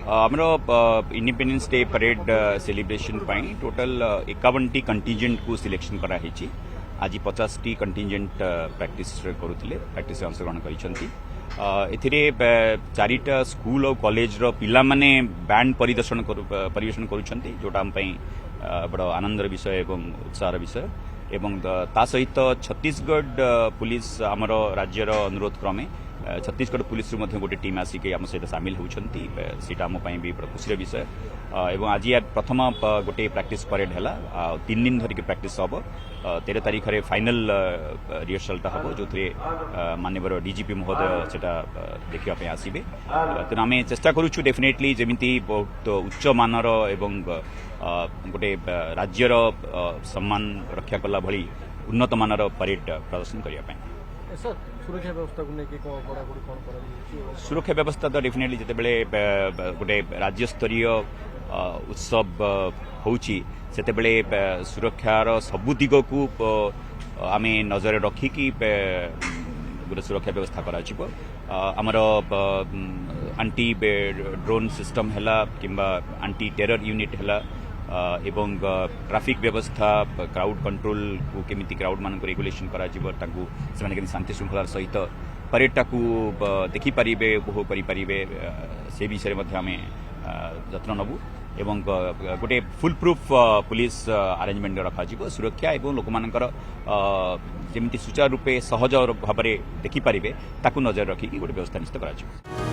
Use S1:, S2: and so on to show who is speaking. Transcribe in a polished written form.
S1: आमर independence day parade celebration total 51टी contingent को सिलेक्शन कराई। आज 50टी कंटिजेंट प्रैक्टिस प्रैक्टिस अंशग्रहण कर चारिटा स्कूल और कॉलेज पिला माने बैंड परिवेशन करुछंती जोटा हम बड़ आनंदर विषय एवं उत्साहर विषय एवं ता सहित छत्तीसगढ़ पुलिस आमर राज्यर अनुरोध क्रमे छत्तीसगढ़ पुलिस गोटे टीम आसिक आम सहित सामिल होती आम भी खुशी विषय एवं आज प्रथम गोटे प्रैक्टिस परेड है 3 दिन धरिक प्रैक्टिस हम 13 तारीख में फाइनल रिहर्सल हम जो माननीय डीजीपी महोदय से देखा आसबे तेना आम चेष्टा करुचु डेफिनेटली जमी बहुत उच्च मानर एवं गोटे राज्यर सम्मान रक्षा कला भली उन्नत मानर परेड प्रदर्शन करने
S2: सुरक्षा व्यवस्था को लेकिन
S1: सुरक्षा व्यवस्था तो डेफिनेटली जितेबले गोटे राज्य स्तरीय उत्सव होची सेतेबले सुरक्षार सबु दिग को आम नजर रखिकी गोटे सुरक्षा व्यवस्था कराजिबो आमर आंटी ड्रोन सिस्टम हैला किंबा आंटी टेरर यूनिट हैला एवं ट्रैफिक व्यवस्था क्राउड कंट्रोल को केमिति क्राउड मान रेगुलेशन करा जिवो ताकू से शांति श्रृंखलार सहित परेडटा को देखि पारिबे उपभोग करि पारिबे से विषय में आम जत्न नबू एवं गोटे फुल प्रूफ पुलिस अरेंजमेंट रखा सुरक्षा एवं लोक मानकर जमी सुचारू रूपे सहज भाव में देखि पारिबे ताकू नजर रखिकी गोटे व्यवस्था निश्चित करा।